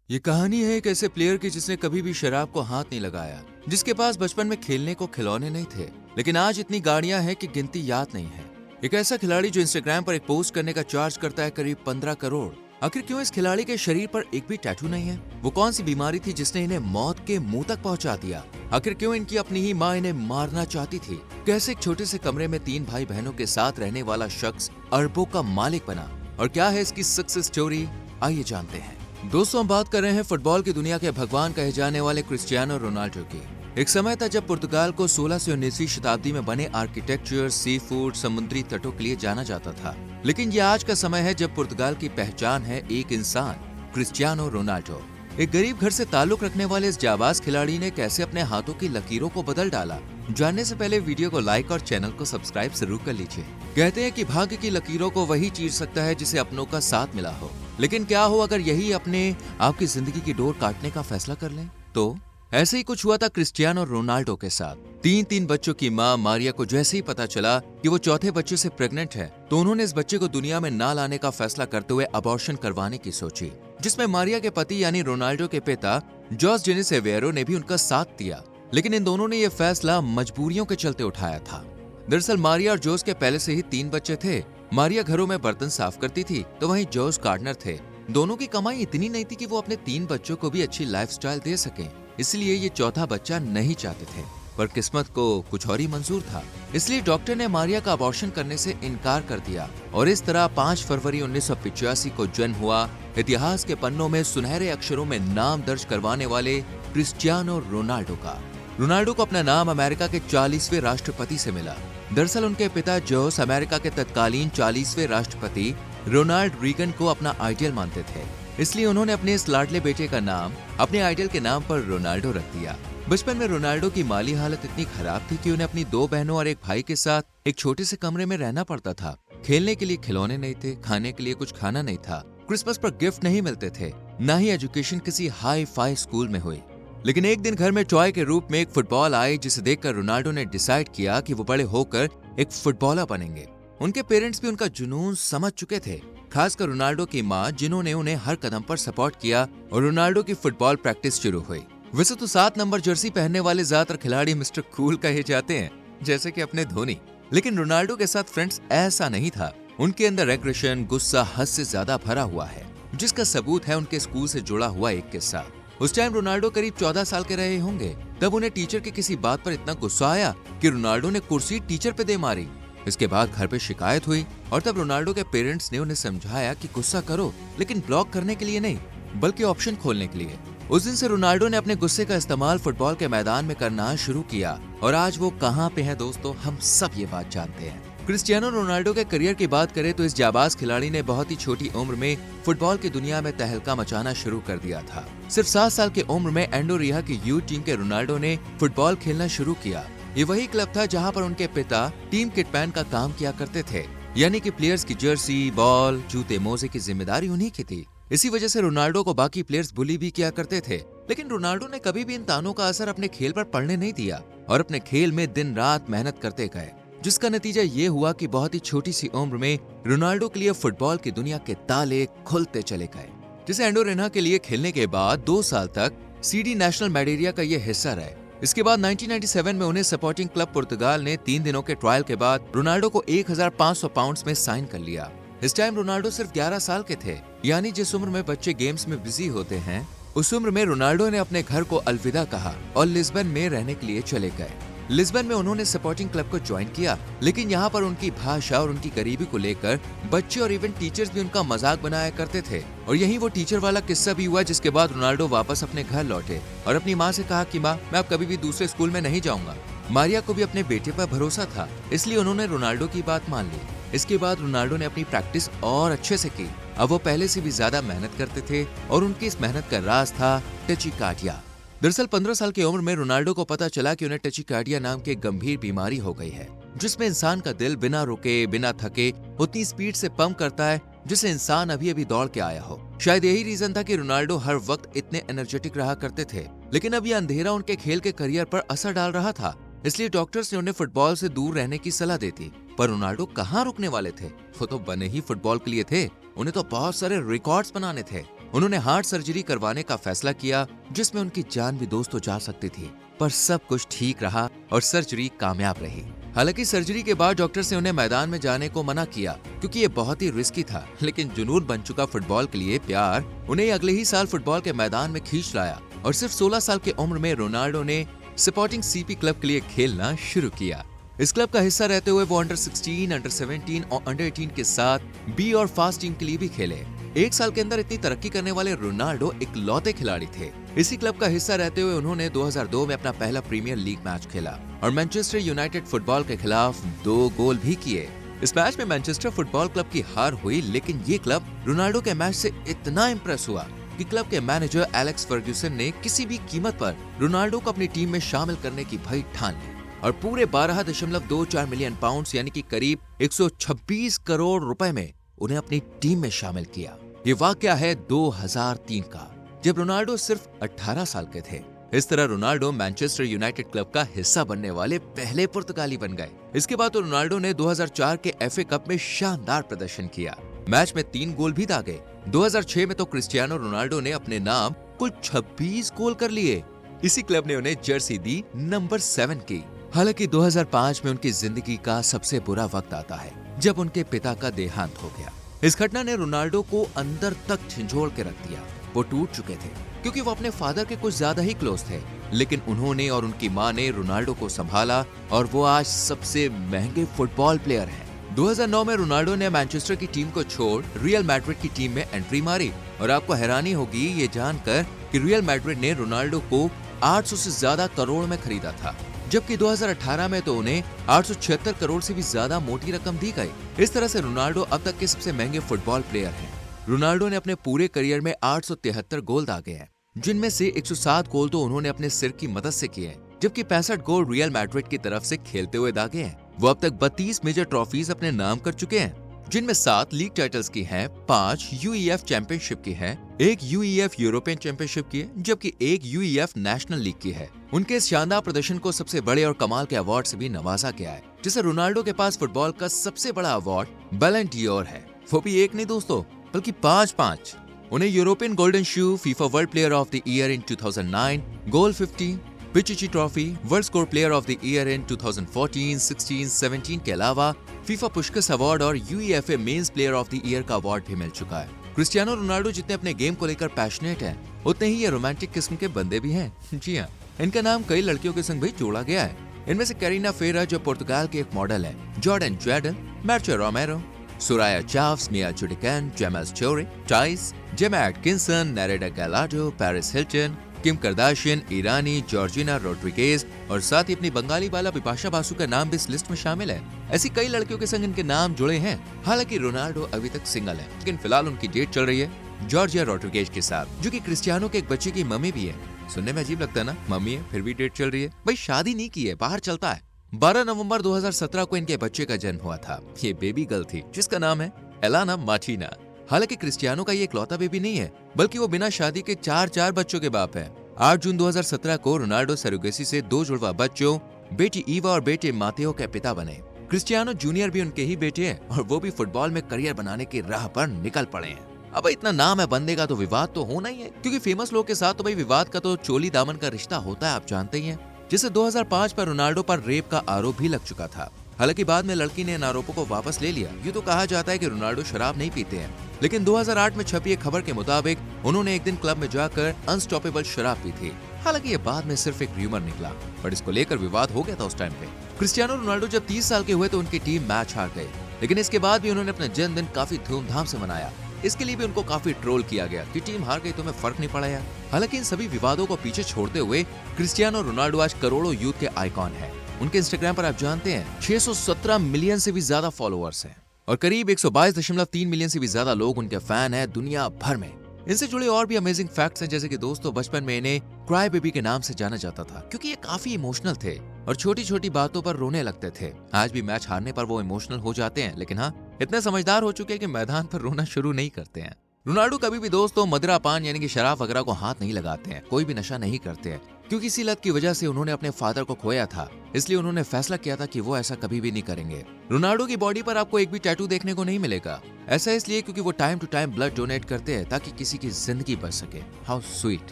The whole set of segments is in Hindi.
ये कहानी है एक ऐसे प्लेयर की जिसने कभी भी शराब को हाथ नहीं लगाया, जिसके पास बचपन में खेलने को खिलौने नहीं थे, लेकिन आज इतनी गाड़ियां हैं कि गिनती याद नहीं है। एक ऐसा खिलाड़ी जो इंस्टाग्राम पर एक पोस्ट करने का चार्ज करता है करीब 15 करोड़। आखिर क्यों इस खिलाड़ी के शरीर पर एक भी टैटू नहीं है? वो कौन सी बीमारी थी जिसने इन्हें मौत के मुंह तक पहुंचा दिया? आखिर क्यों इनकी अपनी ही माँ इन्हें मारना चाहती थी? कैसे एक छोटे से कमरे में 3 भाई बहनों के साथ रहने वाला शख्स अरबों का मालिक बना, और क्या है इसकी सक्सेस स्टोरी? आइए जानते हैं। दोस्तों, हम बात कर रहे हैं फुटबॉल की दुनिया के भगवान कहे जाने वाले क्रिस्टियानो रोनाल्डो की। एक समय था जब पुर्तगाल को 16 से 19वीं शताब्दी में बने आर्किटेक्चर, सी फूड, समुद्री तटों के लिए जाना जाता था। लेकिन ये आज का समय है जब पुर्तगाल की पहचान है एक इंसान, क्रिस्टियानो रोनाल्डो। एक गरीब घर से ताल्लुक रखने वाले इस जाबाज खिलाड़ी ने कैसे अपने हाथों की लकीरों को बदल डाला, जानने से पहले वीडियो को लाइक और चैनल को सब्सक्राइब जरूर कर लीजिए। कहते हैं कि भाग्य की लकीरों को वही चीर सकता है जिसे अपनों का साथ मिला हो, लेकिन क्या हो अगर यही अपने आपकी जिंदगी की डोर काटने का फैसला कर लें? तो ऐसे ही कुछ हुआ था क्रिस्टियानो रोनाल्डो के साथ। 3 बच्चों की मां मारिया को जैसे ही पता चला कि वो चौथे बच्चे से प्रेग्नेंट है, तो उन्होंने इस बच्चे को दुनिया में ना लाने का फैसला करते हुए अबॉर्शन करवाने की सोची, जिसमें मारिया के पति यानी रोनाल्डो के पिता जॉस जेनिस एवेरो ने भी उनका साथ दिया। लेकिन इन दोनों ने यह फैसला मजबूरियों के चलते उठाया था। दरअसल मारिया और जोस के पहले से ही 3 बच्चे थे। मारिया घरों में बर्तन साफ करती थी, तो वहीं जोस गार्डनर थे। दोनों की कमाई इतनी नहीं थी कि वो अपने 3 बच्चों को भी अच्छी लाइफस्टाइल दे सकें, इसलिए ये चौथा बच्चा नहीं चाहते थे। पर किस्मत को कुछ और ही मंजूर था, इसलिए डॉक्टर ने मारिया का अबॉर्शन करने से इनकार कर दिया, और इस तरह 5 फरवरी 1985 को जन्म हुआ इतिहास के पन्नों में सुनहरे अक्षरों में नाम दर्ज करवाने वाले क्रिस्टियानो रोनाल्डो का। रोनाल्डो को अपना नाम अमेरिका के 40वें राष्ट्रपति से मिला। दरअसल उनके पिता जोस अमेरिका के तत्कालीन 40वें राष्ट्रपति रोनाल्ड रीगन को अपना आइडियल मानते थे, इसलिए उन्होंने अपने इस लाडले बेटे का नाम अपने आइडियल के नाम पर रोनाल्डो रख दिया। बचपन में रोनाल्डो की माली हालत इतनी खराब थी कि उन्हें अपनी 2 बहनों और एक भाई के साथ एक छोटे से कमरे में रहना पड़ता था। खेलने के लिए खिलौने नहीं थे, खाने के लिए कुछ खाना नहीं था, क्रिसमस पर गिफ्ट नहीं मिलते थे, न ही एजुकेशन किसी हाई फाई स्कूल में हुई। लेकिन एक दिन घर में टॉय के रूप में एक फुटबॉल आई, जिसे देखकर रोनाल्डो ने डिसाइड किया कि वो बड़े होकर एक फुटबॉलर बनेंगे। उनके पेरेंट्स भी उनका जुनून समझ चुके थे, खासकर रोनाल्डो की मां, जिन्होंने उन्हें हर कदम पर सपोर्ट किया, और रोनाल्डो की फुटबॉल प्रैक्टिस शुरू हुई। वैसे तो 7 नंबर जर्सी पहनने वाले ज्यादातर खिलाड़ी मिस्टर कूल कहे जाते हैं, जैसे कि अपने धोनी, लेकिन रोनाल्डो के साथ फ्रेंड्स ऐसा नहीं था। उनके अंदर एग्रेशन, गुस्सा हद से ज्यादा भरा हुआ है, जिसका सबूत है उनके स्कूल से जुड़ा हुआ एक किस्सा। उस टाइम रोनाल्डो करीब 14 साल के रहे होंगे, तब उन्हें टीचर की किसी बात पर इतना गुस्सा आया कि रोनाल्डो ने कुर्सी टीचर पे दे मारी। इसके बाद घर पे शिकायत हुई, और तब रोनाल्डो के पेरेंट्स ने उन्हें समझाया कि गुस्सा करो, लेकिन ब्लॉक करने के लिए नहीं, बल्कि ऑप्शन खोलने के लिए। उस दिन से रोनाल्डो ने अपने गुस्से का इस्तेमाल फुटबॉल के मैदान में करना शुरू किया, और आज वो कहाँ पे है दोस्तों, हम सब ये बात जानते हैं। क्रिस्टियानो रोनाल्डो के करियर की बात करें तो इस जाबाज खिलाड़ी ने बहुत ही छोटी उम्र में फुटबॉल की दुनिया में तहलका मचाना शुरू कर दिया था। सिर्फ 7 साल की उम्र में एंडोरिया की यूथ टीम के रोनाल्डो ने फुटबॉल खेलना शुरू किया। ये वही क्लब था जहां पर उनके पिता टीम किटमैन का काम किया करते थे, यानी कि प्लेयर्स की जर्सी, बॉल, जूते, मोजे की जिम्मेदारी उन्हीं की थी। इसी वजह से रोनाल्डो को बाकी प्लेयर्स बुली भी किया करते थे, लेकिन रोनाल्डो ने कभी भी इन तानों का असर अपने खेल पर पड़ने नहीं दिया, और अपने खेल में दिन रात मेहनत करते गए, जिसका नतीजा ये हुआ कि बहुत ही छोटी सी उम्र में रोनाल्डो के लिए फुटबॉल की दुनिया के ताले खुलते चले गए। जिसे एंडोरेना के लिए खेलने के बाद 2 साल तक सीडी नेशनल मैडेरिया का ये हिस्सा रहे। इसके बाद 1997 में उन्हें सपोर्टिंग क्लब पुर्तगाल ने 3 दिनों के ट्रायल के बाद रोनाल्डो को 1500 पाउंड में साइन कर लिया। इस टाइम रोनाल्डो सिर्फ 11 साल के थे, यानी जिस उम्र में बच्चे गेम्स में बिजी होते हैं, उस उम्र में रोनाल्डो ने अपने घर को अलविदा कहा और लिस्बन में रहने के लिए चले गए। लिस्बन में उन्होंने सपोर्टिंग क्लब को ज्वाइन किया, लेकिन यहाँ पर उनकी भाषा और उनकी गरीबी को लेकर बच्चे और इवन टीचर्स भी उनका मजाक बनाया करते थे, और यही वो टीचर वाला किस्सा भी हुआ, जिसके बाद रोनाल्डो वापस अपने घर लौटे और अपनी माँ से कहा कि माँ, मैं अब कभी भी दूसरे स्कूल में नहीं जाऊंगा। मारिया को भी अपने बेटे पर भरोसा था, इसलिए उन्होंने रोनाल्डो की बात मान ली। इसके बाद रोनाल्डो ने अपनी प्रैक्टिस और अच्छे से की। अब वो पहले से भी ज्यादा मेहनत करते थे, और उनकी इस मेहनत का राज था टचिकार्डिया। दरअसल 15 साल की उम्र में रोनाल्डो को पता चला कि उन्हें टचिकार्डिया नाम की एक गंभीर बीमारी हो गई है, जिसमें इंसान का दिल बिना रुके, बिना थके उतनी स्पीड से पंप करता है जिससे इंसान अभी अभी दौड़ के आया हो। शायद यही रीजन था कि रोनाल्डो हर वक्त इतने एनर्जेटिक रहा करते थे, लेकिन अब यह अंधेरा उनके खेल के करियर पर असर डाल रहा था। इसलिए डॉक्टर्स ने उन्हें फुटबॉल से दूर रहने की सलाह दी थी। पर रोनाल्डो कहाँ रुकने वाले थे, वो तो बने ही फुटबॉल के लिए थे। उन्हें तो बहुत सारे रिकॉर्ड्स बनाने थे। उन्होंने हार्ट सर्जरी करवाने का फैसला किया, जिसमें उनकी जान भी दोस्तों जा सकती थी, पर सब कुछ ठीक रहा और सर्जरी कामयाब रही। हालांकि सर्जरी के बाद डॉक्टर से उन्हें मैदान में जाने को मना किया क्योंकि ये बहुत ही रिस्की था, लेकिन जुनून बन चुका फुटबॉल के लिए प्यार उन्हें अगले ही साल फुटबॉल के मैदान में खींच लाया और सिर्फ 16 साल की उम्र में रोनाल्डो ने स्पोर्टिंग सीपी क्लब के लिए खेलना शुरू किया। इस क्लब का हिस्सा रहते हुए वो अंडर 16, अंडर 17 और अंडर 18 के साथ बी और फास्ट टीम के लिए भी खेले। एक साल के अंदर इतनी तरक्की करने वाले रोनाल्डो इकलौते खिलाड़ी थे। इसी क्लब का हिस्सा रहते हुए उन्होंने 2002 में अपना पहला प्रीमियर लीग मैच खेला और मैनचेस्टर यूनाइटेड फुटबॉल के खिलाफ 2 गोल भी किए। इस मैच में मैनचेस्टर फुटबॉल क्लब की हार हुई, लेकिन ये क्लब रोनाल्डो के मैच से इतना इम्प्रेस हुआ कि क्लब के मैनेजर एलेक्स फर्ग्यूसन ने किसी भी कीमत पर रोनाल्डो को अपनी टीम में शामिल करने की भई ठान ली और पूरे 12.24 मिलियन पाउंड यानी कि करीब 126 करोड़ रुपए में उन्हें अपनी टीम में शामिल किया। ये वाकया है 2003 का, जब रोनाल्डो सिर्फ 18 साल के थे। इस तरह रोनाल्डो मैनचेस्टर यूनाइटेड क्लब का हिस्सा बनने वाले पहले पुर्तगाली बन गए। इसके बाद तो रोनाल्डो ने 2004 के एफए कप में शानदार प्रदर्शन किया, मैच में 3 गोल भी दागे। 2006 में तो क्रिस्टियानो रोनाल्डो ने अपने नाम कुल 26 गोल कर लिए। इसी क्लब ने उन्हें जर्सी दी नंबर 7 की। हालांकि 2005 में उनकी जिंदगी का सबसे बुरा वक्त आता है, जब उनके पिता का देहांत हो गया। इस घटना ने रोनाल्डो को अंदर तक झंझोड़ के रख दिया। वो टूट चुके थे क्योंकि वो अपने फादर के कुछ ज्यादा ही क्लोज थे, लेकिन उन्होंने और उनकी मां ने रोनाल्डो को संभाला और वो आज सबसे महंगे फुटबॉल प्लेयर हैं। 2009 में रोनाल्डो ने मैनचेस्टर की टीम को छोड़ रियल मैड्रिड की टीम में एंट्री मारी और आपको हैरानी होगी ये जानकर कि रियल मैड्रिड ने रोनाल्डो को 800 से ज्यादा करोड़ में खरीदा था, जबकि 2018 में तो उन्हें 876 करोड़ से भी ज्यादा मोटी रकम दी गई। इस तरह से रोनाल्डो अब तक के सबसे महंगे फुटबॉल प्लेयर हैं। रोनाल्डो ने अपने पूरे करियर में 873 गोल दागे हैं, जिनमें से 107 गोल तो उन्होंने अपने सिर की मदद से किए हैं, जबकि 65 गोल रियल मैड्रिड की तरफ से खेलते हुए दागे हैं। वो अब तक 32 मेजर ट्रॉफीज अपने नाम कर चुके हैं, जिनमें 7 लीग टाइटल्स की हैं, 5 यूईएफ चैंपियनशिप की हैं, 1 यूईएफ यूरोपियन चैंपियनशिप की है, जबकि 1 यूईएफ नेशनल लीग की है। उनके इस शानदार प्रदर्शन को सबसे बड़े और कमाल के अवार्ड से भी नवाजा गया है, जिसे रोनाल्डो के पास फुटबॉल का सबसे बड़ा अवार्ड बैलन डी'ओर है। वो भी एक नहीं दोस्तों, बल्कि 5। उन्हें European golden shoe, FIFA world player of the year in 2009, goal 50, Pichichi trophy, world score player of the year in 2014, 16, 17 के अलावा फीफा पुशकस अवार्ड और UEFA men's player of the year का अवार्ड भी मिल चुका है। क्रिस्टियानो रोनाल्डो जितने अपने गेम को लेकर पैशनेट हैं, उतने ही ये रोमांटिक किस्म के बंदे भी हैं। जी हाँ, इनका नाम कई लड़कियों के संग भी जोड़ा गया है। इनमें से कैरिना फेरा जो पुर्तगाल की एक मॉडल है, जॉर्डन जेडल, मैर्चो रोमेरो, सुराया चाव्स, मिया जुडिकन, जेमस चोरे, टाइस, जेमा एटकिंसन, नेरेडा गैलाडो, पेरिस हिल्टन, किम करदाशियन, ईरानी, जॉर्जिना रोड्रिगेज और साथ ही अपनी बंगाली बाला बिपाशा बासु का नाम भी इस लिस्ट में शामिल है। ऐसी कई लड़कियों के संग इनके नाम जुड़े हैं। हालांकि रोनाल्डो अभी तक सिंगल है, लेकिन फिलहाल उनकी डेट चल रही है जॉर्जिया रोड्रिगेज के साथ, जो कि क्रिस्टियानो के एक बच्चे की मम्मी भी है। सुनने में अजीब लगता है ना, मम्मी है फिर भी डेट चल रही है। भाई शादी नहीं की है, बाहर चलता है। 12 नवंबर 2017 को इनके बच्चे का जन्म हुआ था। ये बेबी गर्ल थी जिसका नाम है एलाना मार्टिना। हालांकि क्रिस्टियानो का ये इकलौता बेबी नहीं है, बल्कि वो बिना शादी के 4 बच्चों के बाप है। 8 जून 2017 को रोनाल्डो सरोगेसी से 2 जुड़वा बच्चों, बेटी ईवा और बेटे मातेओ के पिता बने। क्रिस्टियानो जूनियर भी उनके ही बेटे हैं और वो भी फुटबॉल में करियर बनाने की राह पर निकल पड़े हैं। अब इतना नाम है बंदे का तो विवाद तो होना ही है, क्योंकि फेमस लोग के साथ तो भाई विवाद का तो चोली दामन का रिश्ता होता है, आप जानते ही हैं। जिसे 2005 पर रोनाल्डो पर रेप का आरोप भी लग चुका था। हालांकि बाद में लड़की ने इन आरोपों को वापस ले लिया। यूं तो कहा जाता है कि रोनाल्डो शराब नहीं पीते हैं, लेकिन 2008 में छपी एक खबर के मुताबिक उन्होंने एक दिन क्लब में जाकर अनस्टॉपेबल शराब पी थी। हालांकि ये बाद में सिर्फ एक र्यूमर निकला, पर इसको लेकर विवाद हो गया था उस टाइम पे। क्रिस्टियानो रोनाल्डो जब 30 साल के हुए तो उनकी टीम मैच हार गई, लेकिन इसके बाद भी उन्होंने अपना जन्मदिन काफी धूमधाम से मनाया। इसके लिए भी उनको काफी ट्रोल किया गया कि टीम हार गई तो हमें फर्क नहीं पड़ा यार। हालांकि इन सभी विवादों को पीछे छोड़ते हुए क्रिस्टियानो रोनाल्डो आज करोड़ों यूथ के आइकॉन है। उनके इंस्टाग्राम पर आप जानते हैं 617 मिलियन से भी ज्यादा फॉलोअर्स हैं और करीब 122.3 मिलियन से भी ज्यादा लोग उनके फैन हैं दुनिया भर में। इनसे जुड़े और भी अमेजिंग फैक्ट्स हैं, जैसे कि दोस्तों बचपन में इन्हें क्राई बेबी के नाम से जाना जाता था, क्योंकि ये काफी इमोशनल थे और छोटी छोटी बातों पर रोने लगते थे। आज भी मैच हारने पर वो इमोशनल हो जाते हैं, लेकिन हाँ, इतने समझदार हो चुके हैं कि मैदान पर रोना शुरू नहीं करते हैं। रोनाल्डो कभी भी दोस्तों मदिरा पान यानी कि शराब वगैरह को हाथ नहीं लगाते हैं, कोई भी नशा नहीं करते हैं, क्योंकि इसी लत की वजह से उन्होंने अपने फादर को खोया था। इसलिए उन्होंने फैसला किया था कि वो ऐसा कभी भी नहीं करेंगे। रोनाल्डो की बॉडी पर आपको एक भी टैटू देखने को नहीं मिलेगा। ऐसा इसलिए क्योंकि वो time to time blood donate करते हैं ताकि किसी की जिंदगी बच सके। How sweet.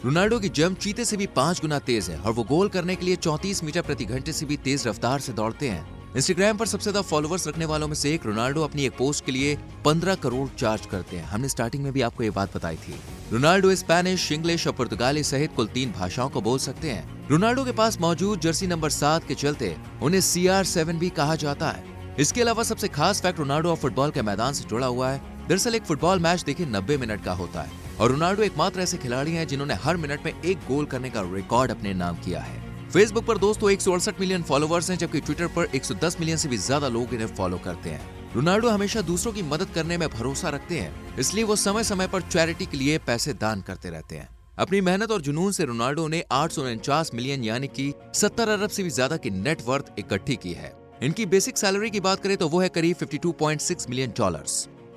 रोनाल्डो की जंप चीते से भी 5 गुना तेज है और वो गोल करने के लिए 34 मीटर प्रति घंटे से भी तेज रफ्तार से दौड़ते हैं। इंस्टाग्राम पर सबसे ज्यादा फॉलोअर्स रखने वालों में से एक रोनाल्डो अपनी एक पोस्ट के लिए 15 करोड़ चार्ज करते हैं। हमने स्टार्टिंग में भी आपको ये बात बताई थी। रोनाल्डो स्पेनिश, इंग्लिश और पुर्तगाली सहित कुल 3 भाषाओं को बोल सकते हैं। रोनाल्डो के पास मौजूद जर्सी नंबर 7 के चलते उन्हें CR7 भी कहा जाता है। इसके अलावा सबसे खास फैक्ट रोनाल्डो और फुटबॉल के मैदान से जुड़ा हुआ है। दरअसल एक फुटबॉल मैच देखिए 90 मिनट का होता है और रोनाल्डो एकमात्र ऐसे खिलाड़ी हैं जिन्होंने हर मिनट में 1 गोल करने का रिकॉर्ड अपने नाम किया है। फेसबुक पर दोस्तों 168 मिलियन फॉलोअर्स हैं, जबकि ट्विटर पर 110 मिलियन से भी ज्यादा लोग इन्हें फॉलो करते हैं। रोनाल्डो हमेशा दूसरों की मदद करने में भरोसा रखते हैं, इसलिए वो समय समय पर चैरिटी के लिए पैसे दान करते रहते हैं। अपनी मेहनत और जुनून से रोनाल्डो ने 849 मिलियन यानी कि 70 अरब से भी ज्यादा की नेट वर्थ इकट्ठी की है। इनकी बेसिक सैलरी की बात करें तो वो है करीब $52.6 मिलियन,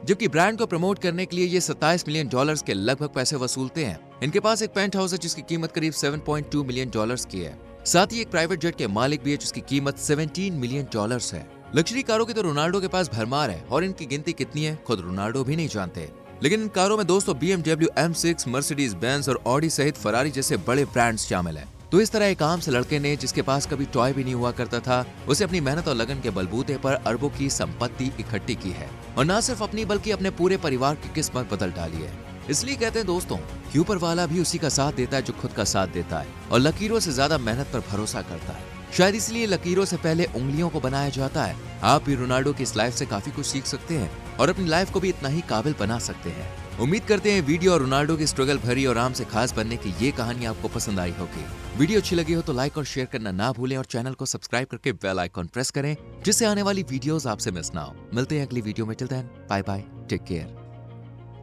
जबकि ब्रांड को प्रमोट करने के लिए ये $27 मिलियन के लगभग पैसे वसूलते हैं। इनके पास एक पेंट हाउस है जिसकी कीमत करीब $7.2 मिलियन की है। साथ ही एक प्राइवेट जेट के मालिक भी है जिसकी कीमत $17 मिलियन है। लग्जरी कारों की तो रोनाल्डो के पास भरमार है और इनकी गिनती कितनी है खुद रोनाल्डो भी नहीं जानते। लेकिन इन कारों में दोस्तों BMW, M6, मर्सिडीज बेंज और ऑडी सहित फरारी जैसे बड़े ब्रांड्स शामिल हैं। तो इस तरह एक आम से लड़के ने जिसके पास कभी टॉय भी नहीं हुआ करता था, उसे अपनी मेहनत और लगन के बलबूते पर अरबों की संपत्ति इकट्ठी की है और न सिर्फ अपनी बल्कि अपने पूरे परिवार की किस्मत बदल डाली है। इसलिए कहते हैं दोस्तों कि ऊपर वाला भी उसी का साथ देता है जो खुद का साथ देता है और लकीरों से ज्यादा मेहनत पर भरोसा करता है। शायद इसलिए लकीरों से पहले उंगलियों को बनाया जाता है। आप भी रोनाल्डो की इस लाइफ से काफी कुछ सीख सकते हैं और अपनी लाइफ को भी इतना ही काबिल बना सकते हैं। उम्मीद करते हैं वीडियो और रोनाल्डो की स्ट्रगल भरी और आराम से खास बनने की ये कहानी आपको पसंद आई होगी। वीडियो अच्छी लगी हो तो लाइक और शेयर करना ना भूलें और चैनल को सब्सक्राइब करके बेल आइकॉन प्रेस करें जिससे आने वाली वीडियोस आपसे मिस ना हो। मिलते हैं अगली वीडियो में, till then bye bye, take care.